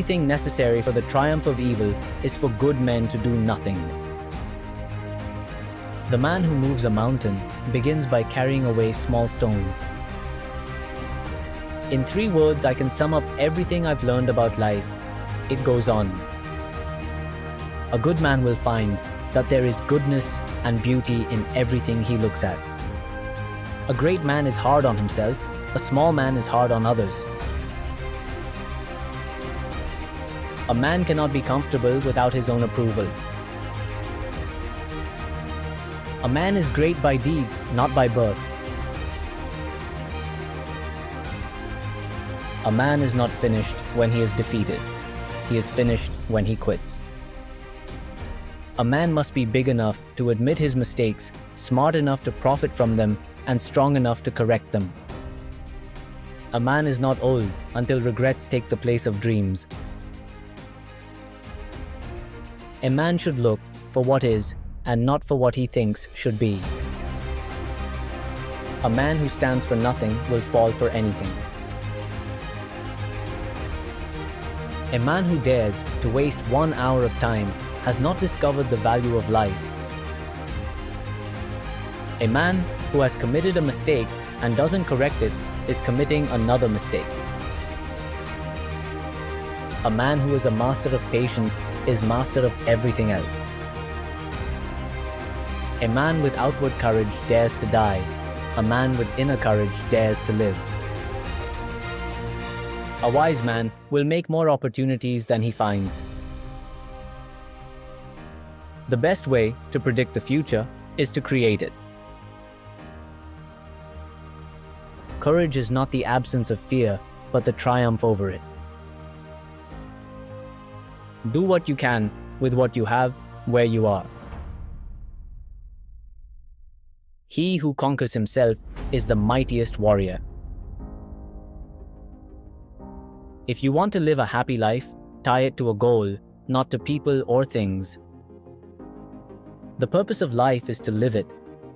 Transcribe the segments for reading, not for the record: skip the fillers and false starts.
thing necessary for the triumph of evil is for good men to do nothing. The man who moves a mountain begins by carrying away small stones. In 3 words, I can sum up everything I've learned about life. It goes on. A good man will find that there is goodness and beauty in everything he looks at. A great man is hard on himself. A small man is hard on others. A man cannot be comfortable without his own approval. A man is great by deeds, not by birth. A man is not finished when he is defeated. He is finished when he quits. A man must be big enough to admit his mistakes, smart enough to profit from them, and strong enough to correct them. A man is not old until regrets take the place of dreams. A man should look for what is and not for what he thinks should be. A man who stands for nothing will fall for anything. A man who dares to waste 1 hour of time has not discovered the value of life. A man who has committed a mistake and doesn't correct it is committing another mistake. A man who is a master of patience is master of everything else. A man with outward courage dares to die. A man with inner courage dares to live. A wise man will make more opportunities than he finds. The best way to predict the future is to create it. Courage is not the absence of fear, but the triumph over it. Do what you can with what you have, where you are. He who conquers himself is the mightiest warrior. If you want to live a happy life, tie it to a goal, not to people or things. The purpose of life is to live it,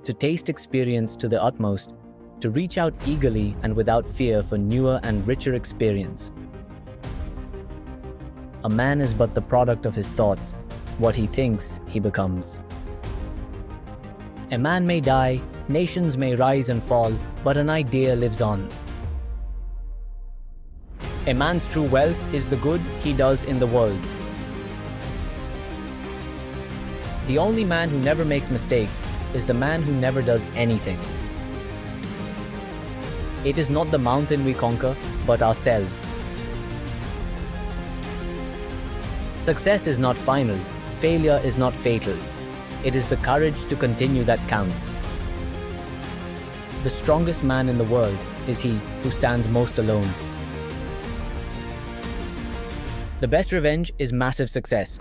to taste experience to the utmost, to reach out eagerly and without fear for newer and richer experience. A man is but the product of his thoughts. What he thinks, he becomes. A man may die, nations may rise and fall, but an idea lives on. A man's true wealth is the good he does in the world. The only man who never makes mistakes is the man who never does anything. It is not the mountain we conquer, but ourselves. Success is not final. Failure is not fatal. It is the courage to continue that counts. The strongest man in the world is he who stands most alone. The best revenge is massive success.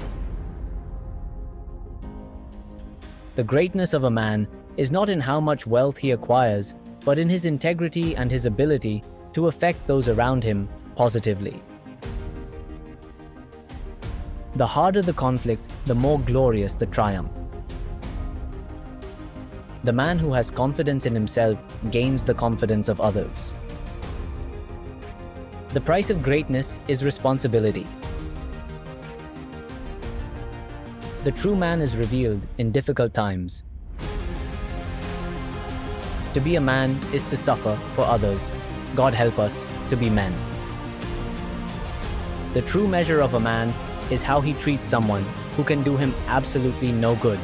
The greatness of a man is not in how much wealth he acquires, but in his integrity and his ability to affect those around him positively. The harder the conflict, the more glorious the triumph. The man who has confidence in himself gains the confidence of others. The price of greatness is responsibility. The true man is revealed in difficult times. To be a man is to suffer for others. God help us to be men. The true measure of a man is how he treats someone who can do him absolutely no good.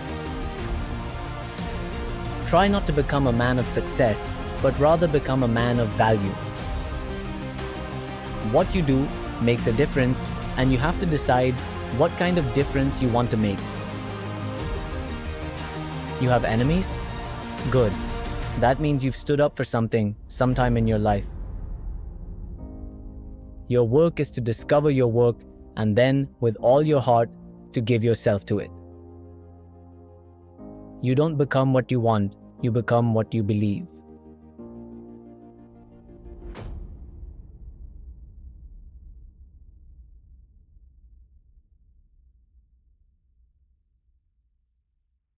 Try not to become a man of success, but rather become a man of value. What you do makes a difference, and you have to decide what kind of difference you want to make. You have enemies? Good. That means you've stood up for something sometime in your life. Your work is to discover your work and then, with all your heart, to give yourself to it. You don't become what you want, you become what you believe.